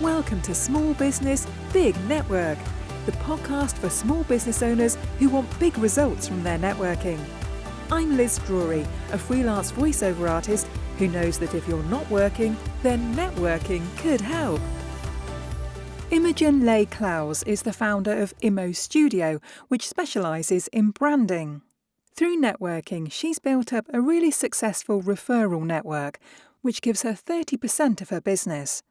Welcome to Small Business, Big Network, the podcast for small business owners who want big results from their networking. I'm Liz Drury, a freelance voiceover artist who knows that if you're not working, then networking could help. Imogen Ley-Clowes is the founder of Immo Studio, which specialises in branding. Through networking, she's built up a really successful referral network, which gives her 30% of her business.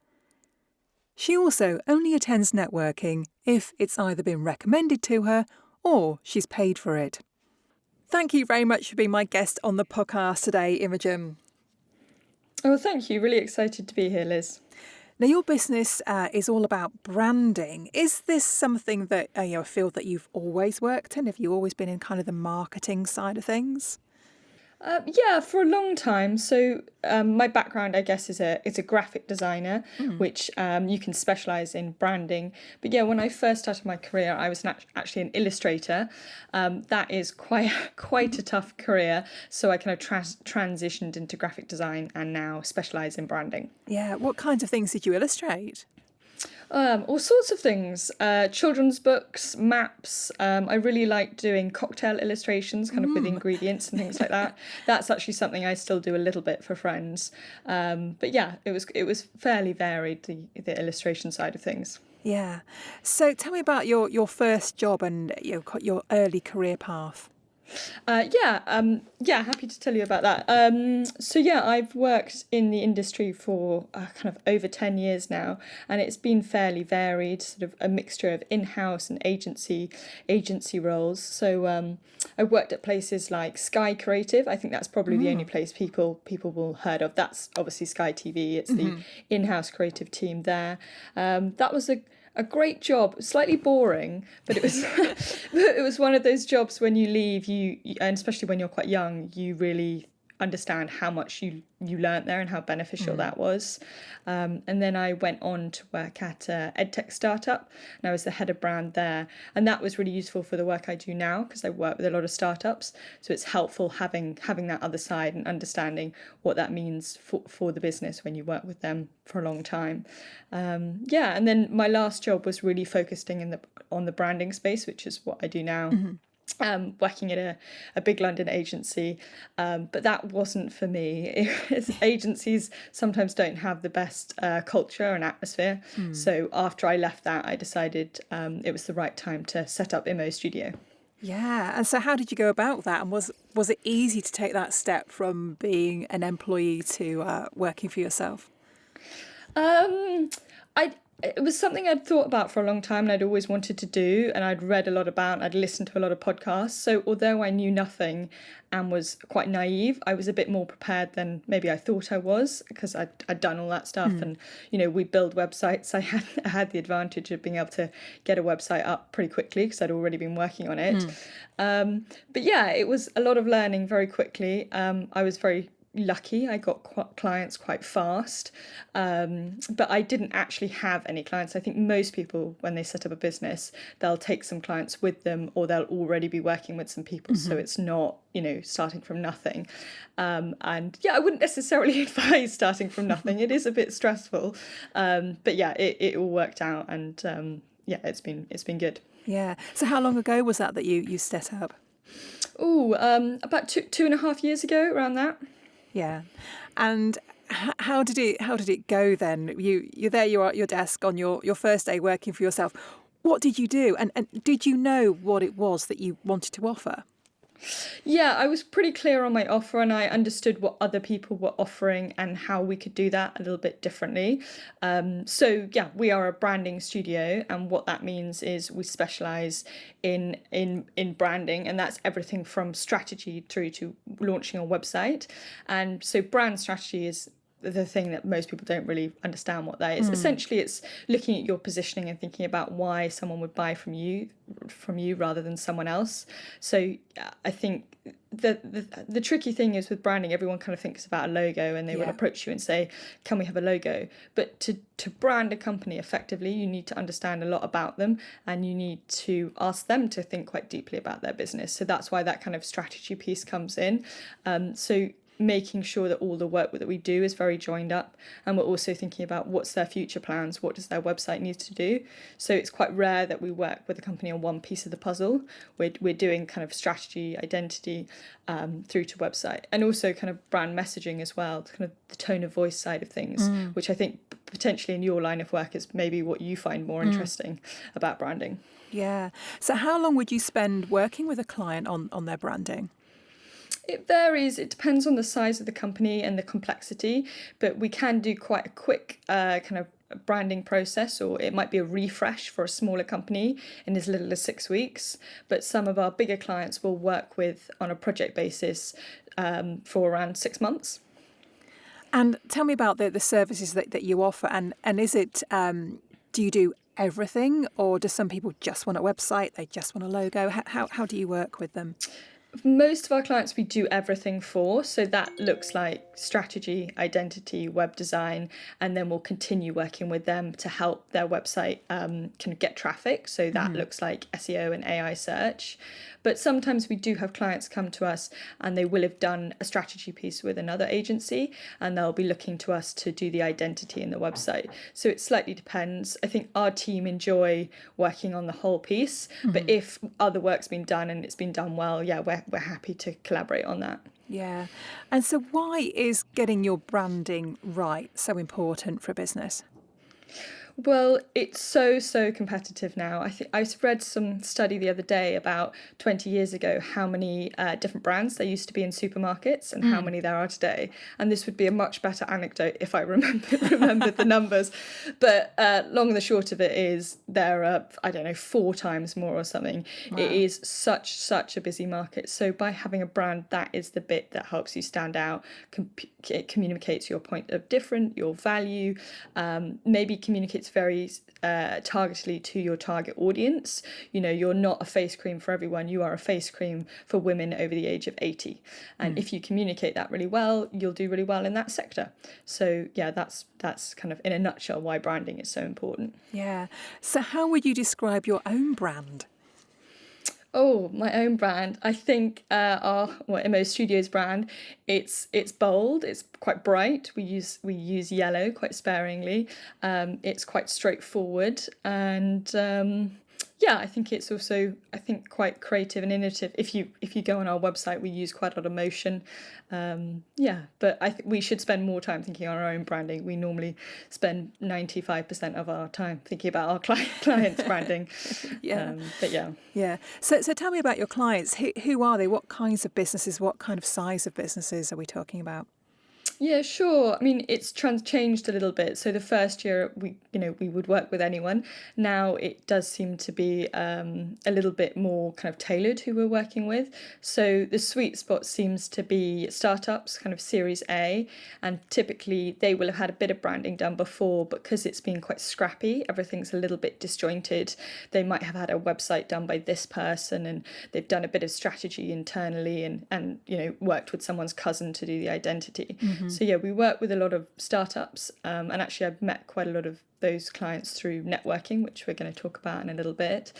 She also only attends networking if it's either been recommended to her or she's paid for it. Thank you very much for being my guest on the podcast today, Imogen. Oh, thank you. Really excited to be here, Liz. Now, your business is all about branding. Is this something that a field that you've always worked in? Have you always been in kind of the marketing side of things? Yeah, for a long time. So my background, I guess, is a graphic designer, which you can specialise in branding. But yeah, when I first started my career, I was actually an illustrator. That is quite a tough career. So I kind of transitioned into graphic design and now specialise in branding. Yeah, what kinds of things did you illustrate? All sorts of things, children's books, maps. I really like doing cocktail illustrations, kind of with ingredients and things like that. That's actually something I still do a little bit for friends. But yeah, it was fairly varied, the illustration side of things. Yeah. So tell me about your first job and your early career path. Happy to tell you about that. So yeah, I've worked in the industry for kind of over 10 years now, and it's been fairly varied, sort of a mixture of in-house and agency roles. So I worked at places like Sky Creative. I think that's probably the only place people will heard of. That's obviously Sky TV. It's the in-house creative team there. That was a great job, slightly boring, but it was it was one of those jobs when you leave, and especially when you're quite young, you really understand how much you learnt there and how beneficial that was. And then I went on to work at a edtech startup, and I was the head of brand there. And that was really useful for the work I do now, because I work with a lot of startups. So it's helpful having that other side and understanding what that means for the business when you work with them for a long time. And then my last job was really focusing on the branding space, which is what I do now. Working at a big London agency, but that wasn't for me. Agencies sometimes don't have the best culture and atmosphere. So after I left that, I decided it was the right time to set up Immo Studio. Yeah, and so how did you go about that? And was it easy to take that step from being an employee to working for yourself? It was something I'd thought about for a long time and I'd always wanted to do, and I'd read a lot about, and I'd listened to a lot of podcasts. So although I knew nothing and was quite naive, I was a bit more prepared than maybe I thought I was, because I'd done all that stuff. And, we build websites. I had the advantage of being able to get a website up pretty quickly because I'd already been working on it. But yeah, it was a lot of learning very quickly. I was very lucky. I got clients quite fast, but I didn't actually have any clients. I think most people, when they set up a business, they'll take some clients with them, or they'll already be working with some people. So it's not, starting from nothing. And yeah, I wouldn't necessarily advise starting from nothing. It is a bit stressful. But yeah, it all worked out, and it's been good. Yeah. So how long ago was that you set up? About 2.5 years ago, around that. Yeah. And how did it go then? You're there, you're at your desk on your first day working for yourself. What did you do? And did you know what it was that you wanted to offer? Yeah, I was pretty clear on my offer, and I understood what other people were offering and how we could do that a little bit differently. So yeah, we are a branding studio, and what that means is we specialise in branding, and that's everything from strategy through to launching a website. And so brand strategy is the thing that most people don't really understand what that is. Essentially, it's looking at your positioning and thinking about why someone would buy from you rather than someone else. So I think the tricky thing is with branding, everyone kind of thinks about a logo, and they will approach you and say, can we have a logo? But to brand a company effectively, you need to understand a lot about them, and you need to ask them to think quite deeply about their business. So that's why that kind of strategy piece comes in. So making sure that all the work that we do is very joined up, and we're also thinking about what's their future plans, what does their website need to do. So it's quite rare that we work with a company on one piece of the puzzle. We're doing kind of strategy, identity, through to website, and also kind of brand messaging as well, kind of the tone of voice side of things, which I think potentially in your line of work is maybe what you find more interesting about branding. Yeah. So how long would you spend working with a client on their branding? It varies. It depends on the size of the company and the complexity, but we can do quite a quick kind of branding process, or it might be a refresh for a smaller company in as little as 6 weeks. But some of our bigger clients will work with on a project basis for around 6 months. And tell me about the services that you offer, and is it, do you do everything, or do some people just want a website, they just want a logo? How do you work with them? Most of our clients we do everything for, so that looks like strategy, identity, web design, and then we'll continue working with them to help their website kind of get traffic. So that looks like SEO and AI search. But sometimes we do have clients come to us and they will have done a strategy piece with another agency, and they'll be looking to us to do the identity in the website. So it slightly depends. I think our team enjoy working on the whole piece, but if other work's been done and it's been done well, yeah, we're happy to collaborate on that. Yeah. And so why is getting your branding right so important for a business? Well, it's so competitive now. I think I read some study the other day about 20 years ago how many different brands there used to be in supermarkets and how many there are today. And this would be a much better anecdote if I remembered the numbers. But long and the short of it is there are, I don't know, 4 times more or something. Wow. It is such a busy market. So by having a brand, that is the bit that helps you stand out. It communicates your point of difference, your value, maybe communicates very targetedly to your target audience. You know, you're not a face cream for everyone, you are a face cream for women over the age of 80. And if you communicate that really well, you'll do really well in that sector. So yeah, that's kind of in a nutshell why branding is so important. Yeah. So how would you describe your own brand? Oh, my own brand. I think Immo Studio's brand. It's bold. It's quite bright. We use yellow quite sparingly. It's quite straightforward, and yeah, I think it's also quite creative and innovative. If you go on our website, we use quite a lot of motion. Yeah, but I think we should spend more time thinking on our own branding. We normally spend 95% of our time thinking about our clients' branding. Yeah. But yeah. Yeah. So tell me about your clients. Who are they? What kinds of businesses? What kind of size of businesses are we talking about? Yeah, sure. I mean, it's changed a little bit. So the first year we would work with anyone. Now it does seem to be a little bit more kind of tailored who we're working with. So the sweet spot seems to be startups, kind of Series A, and typically they will have had a bit of branding done before, but because it's been quite scrappy, everything's a little bit disjointed. They might have had a website done by this person, and they've done a bit of strategy internally, and worked with someone's cousin to do the identity. So yeah, we work with a lot of startups, and actually I've met quite a lot of those clients through networking, which we're going to talk about in a little bit.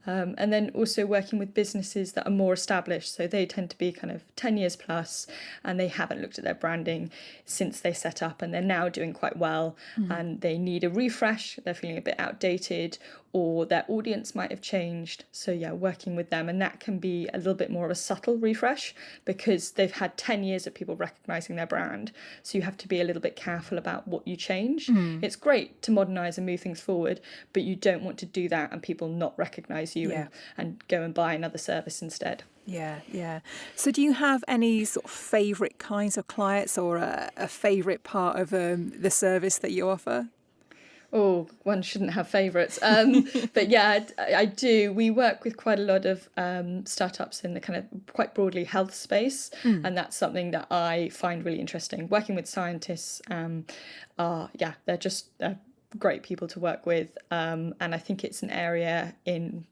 And then also working with businesses that are more established. So they tend to be kind of 10 years plus, and they haven't looked at their branding since they set up, and they're now doing quite well, and they need a refresh. They're feeling a bit outdated, or their audience might have changed. So yeah, working with them, and that can be a little bit more of a subtle refresh because they've had 10 years of people recognizing their brand. So you have to be a little bit careful about what you change. It's great to modernize and move things forward, but you don't want to do that and people not recognize you and go and buy another service instead. Yeah. So do you have any sort of favourite kinds of clients, or a favourite part of the service that you offer? Oh, one shouldn't have favourites. But yeah, I do. We work with quite a lot of startups in the kind of quite broadly health space. And that's something that I find really interesting. Working with scientists, they're just great people to work with. And I think it's an area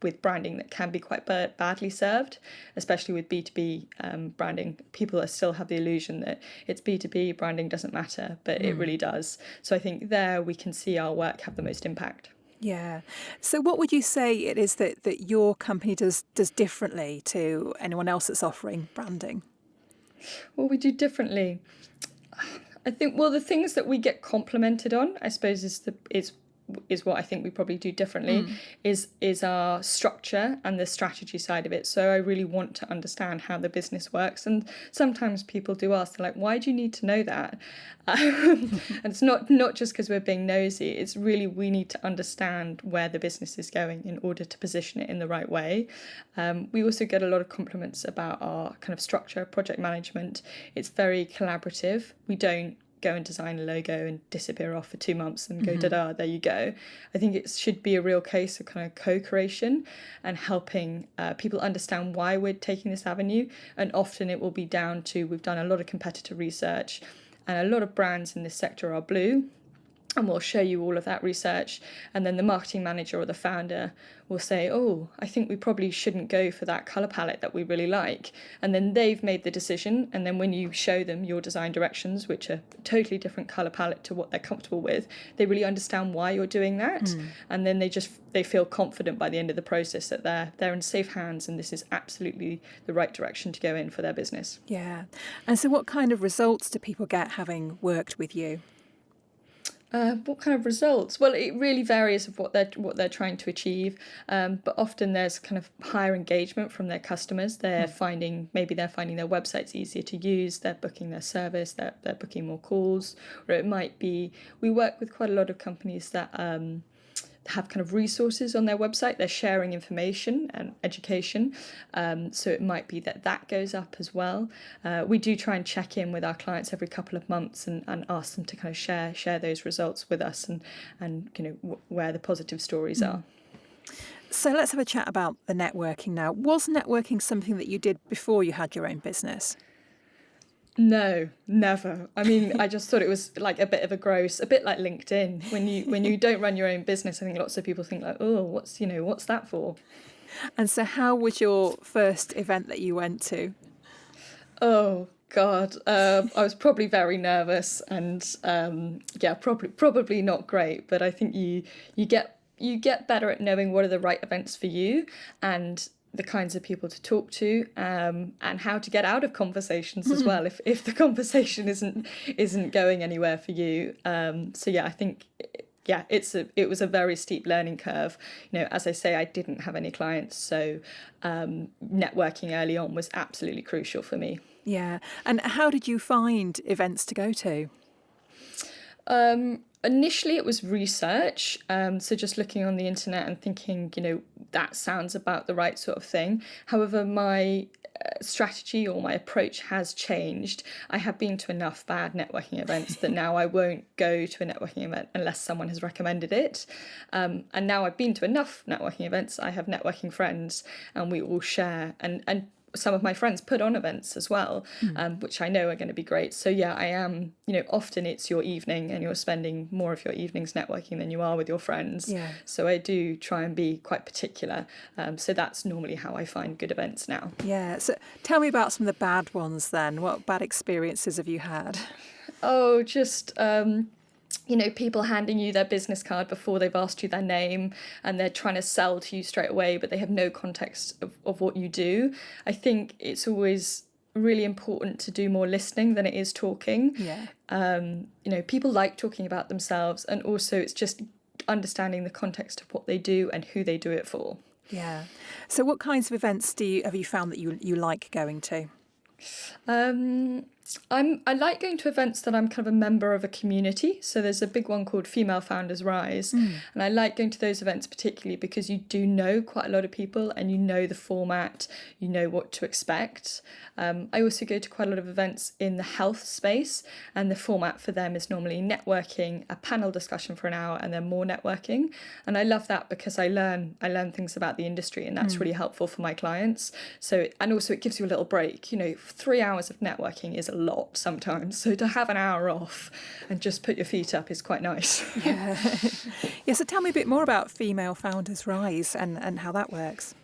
with branding that can be quite badly served, especially with B2B branding. People still have the illusion that it's B2B, branding doesn't matter, but it really does. So I think there we can see our work have the most impact. Yeah. So what would you say it is that your company does differently to anyone else that's offering branding? What we do differently? I think, well, the things that we get complimented on, I suppose, is what I think we probably do differently, is our structure and the strategy side of it. So I really want to understand how the business works. And sometimes people do ask, they're like, why do you need to know that? And it's not just because we're being nosy. It's really, we need to understand where the business is going in order to position it in the right way. We also get a lot of compliments about our kind of structure, project management. It's very collaborative. We don't go and design a logo and disappear off for 2 months and go, da-da, there you go. I think it should be a real case of kind of co-creation and helping people understand why we're taking this avenue. And often it will be down to, we've done a lot of competitor research, and a lot of brands in this sector are blue, and we'll show you all of that research, and then the marketing manager or the founder will say, oh, I think we probably shouldn't go for that colour palette that we really like. And then they've made the decision, and then when you show them your design directions, which are a totally different colour palette to what they're comfortable with, they really understand why you're doing that. And then they feel confident by the end of the process that they're in safe hands, and this is absolutely the right direction to go in for their business. Yeah. And so what kind of results do people get having worked with you? What kind of results? Well, it really varies of what they're trying to achieve, but often there's kind of higher engagement from their customers. They're finding their websites easier to use. They're booking their service. They're booking more calls, or it might be, we work with quite a lot of companies that have kind of resources on their website. They're sharing information and education, so it might be that goes up as well. We do try and check in with our clients every couple of months and ask them to kind of share those results with us and where the positive stories are. So let's have a chat about the networking now. Was networking something that you did before you had your own business? No, never. I mean, I just thought it was like a bit like LinkedIn. When you don't run your own business, I think lots of people think like, oh, what's that for? And so how was your first event that you went to? Oh God, I was probably very nervous and probably not great. But I think you get better at knowing what are the right events for you and the kinds of people to talk to, and how to get out of conversations as well if the conversation isn't going anywhere for you. So yeah, I think it was a very steep learning curve. As I say, I didn't have any clients, so networking early on was absolutely crucial for me. Yeah. And how did you find events to go to? Initially, it was research, so just looking on the internet and thinking, that sounds about the right sort of thing. However, my strategy or my approach has changed. I have been to enough bad networking events that now I won't go to a networking event unless someone has recommended it. And now I've been to enough networking events, I have networking friends, and we all share. And some of my friends put on events as well, which I know are going to be great. So yeah, I am, often it's your evening and you're spending more of your evenings networking than you are with your friends. Yeah. So I do try and be quite particular. So that's normally how I find good events now. Yeah. So tell me about some of the bad ones then. What bad experiences have you had? Oh, just... people handing you their business card before they've asked you their name, and they're trying to sell to you straight away, but they have no context of what you do. I think it's always really important to do more listening than it is talking. Yeah. People like talking about themselves, and also it's just understanding the context of what they do and who they do it for. Yeah. So what kinds of events have you found that you like going to? I like going to events that I'm kind of a member of a community. So there's a big one called Female Founders Rise. And I like going to those events particularly because you do know quite a lot of people and you know the format, you know what to expect. I also go to quite a lot of events in the health space, and the format for them is normally networking, a panel discussion for an hour, and then more networking. And I love that because I learn things about the industry, and that's really helpful for my clients. So, and also it gives you a little break. 3 hours of networking is a lot sometimes, so to have an hour off and just put your feet up is quite nice. Yeah. Yeah, so tell me a bit more about Female Founders Rise and how that works.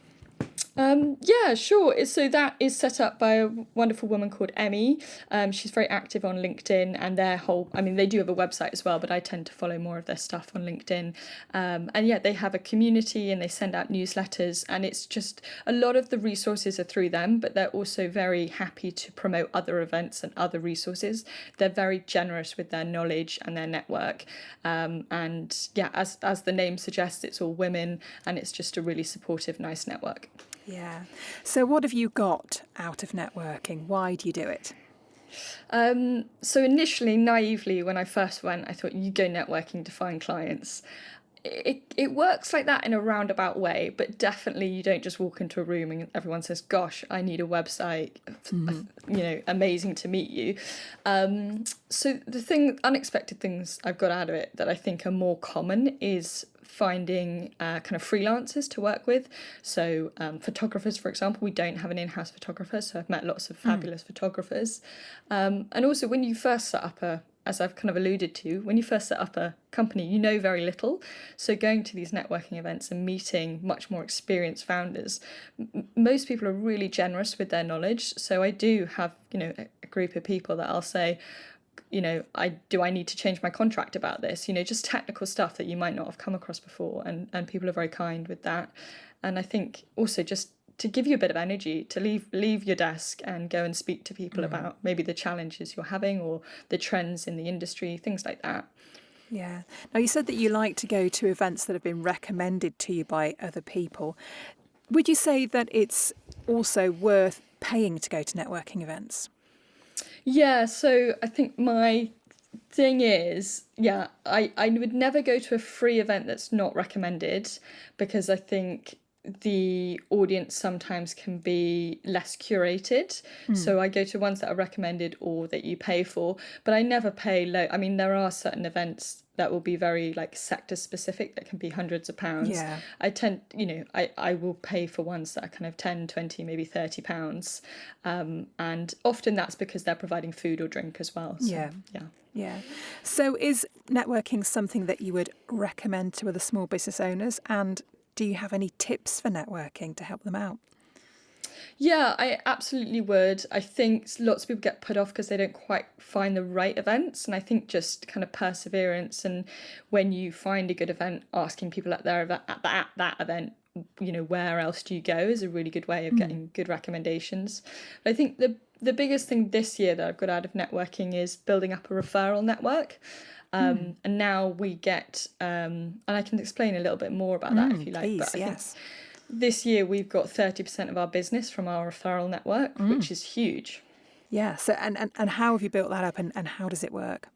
Yeah, sure. So that is set up by a wonderful woman called Emmy. She's very active on LinkedIn, and they do have a website as well, but I tend to follow more of their stuff on LinkedIn. And yeah, they have a community and they send out newsletters, and it's just a lot of the resources are through them, but they're also very happy to promote other events and other resources. They're very generous with their knowledge and their network. And yeah, as the name suggests, it's all women, and it's just a really supportive, nice network. Yeah. So what have you got out of networking? Why do you do it? So initially, naively, when I first went, I thought you go networking to find clients. It works like that in a roundabout way, but definitely you don't just walk into a room and everyone says, "Gosh, I need a website." Amazing to meet you. So unexpected things I've got out of it that I think are more common is finding kind of freelancers to work with. So photographers, for example, we don't have an in-house photographer, so I've met lots of fabulous photographers. And also when you first set up as I've kind of alluded to, when you first set up a company, you know very little. So going to these networking events and meeting much more experienced founders, most people are really generous with their knowledge. So I do have, a group of people that I'll say, I need to change my contract about this, just technical stuff that you might not have come across before. And people are very kind with that. And I think also just to give you a bit of energy to leave your desk and go and speak to people about maybe the challenges you're having or the trends in the industry, things like that. Yeah. Now, you said that you like to go to events that have been recommended to you by other people. Would you say that it's also worth paying to go to networking events? Yeah, so I think my thing is, I would never go to a free event that's not recommended, because I think the audience sometimes can be less curated. So I go to ones that are recommended or that you pay for, but I never pay low. I mean, there are certain events that will be very like sector specific that can be hundreds of pounds. Yeah. I will pay for ones that are kind of 10, 20, maybe £30. And often that's because they're providing food or drink as well. So, Yeah. Yeah. Yeah. So is networking something that you would recommend to other small business owners? And do you have any tips for networking to help them out? Yeah, I absolutely would. I think lots of people get put off because they don't quite find the right events. And I think just kind of perseverance, and when you find a good event, asking people at that event, where else do you go, is a really good way of getting good recommendations. But I think the biggest thing this year that I've got out of networking is building up a referral network. And now we get, and I can explain a little bit more about that if you like. Please, But I think yes. this year we've got 30% of our business from our referral network, which is huge. Yeah. So and how have you built that up, and how does it work?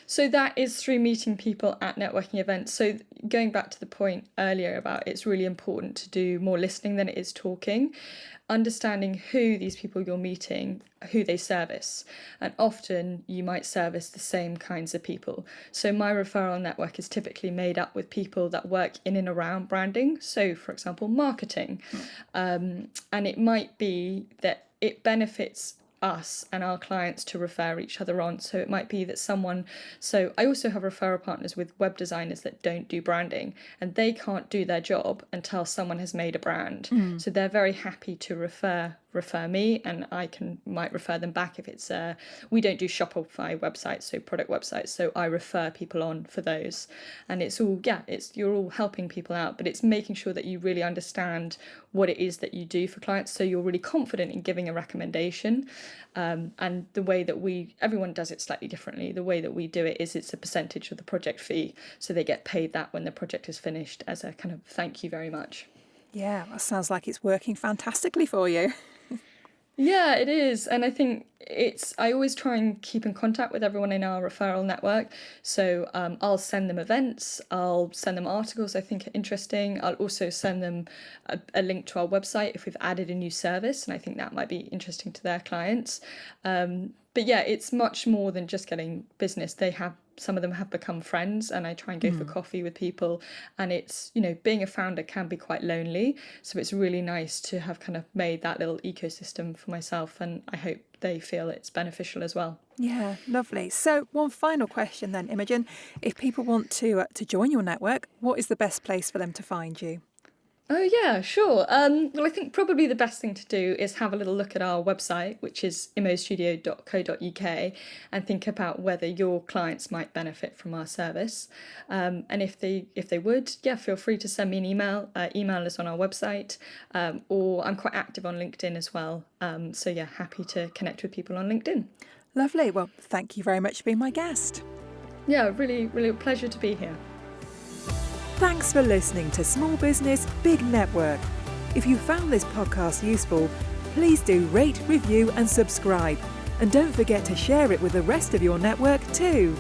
So that is through meeting people at networking events. So going back to the point earlier about it's really important to do more listening than it is talking, understanding who these people you're meeting, who they service. And often you might service the same kinds of people. So my referral network is typically made up with people that work in and around branding. So for example, marketing. And it might be that it benefits us and our clients to refer each other on. So it might be that so I also have referral partners with web designers that don't do branding, and they can't do their job until someone has made a brand. So they're very happy to refer me, and I might refer them back if it's we don't do Shopify websites, so product websites, so I refer people on for those. And it's all you're all helping people out, but it's making sure that you really understand what it is that you do for clients, so you're really confident in giving a recommendation. And the way that everyone does it slightly differently. The way that we do it is it's a percentage of the project fee, so they get paid that when the project is finished as a kind of thank you very much. Yeah, that sounds like it's working fantastically for you. Yeah, it is. And I think I always try and keep in contact with everyone in our referral network. So I'll send them events, I'll send them articles I think are interesting. I'll also send them a link to our website if we've added a new service, and I think that might be interesting to their clients. But yeah, it's much more than just getting business. Some of them have become friends, and I try and go for coffee with people. And it's, being a founder can be quite lonely. So it's really nice to have kind of made that little ecosystem for myself. And I hope they feel it's beneficial as well. Yeah, lovely. So one final question then, Imogen. If people want to join your network, what is the best place for them to find you? Oh, yeah, sure. Well, I think probably the best thing to do is have a little look at our website, which is immostudio.co.uk, and think about whether your clients might benefit from our service. And if they would, yeah, feel free to send me an email. Email us on our website, or I'm quite active on LinkedIn as well. So yeah, happy to connect with people on LinkedIn. Lovely. Well, thank you very much for being my guest. Yeah, really, really a pleasure to be here. Thanks for listening to Small Business, Big Network. If you found this podcast useful, please do rate, review and subscribe. And don't forget to share it with the rest of your network too.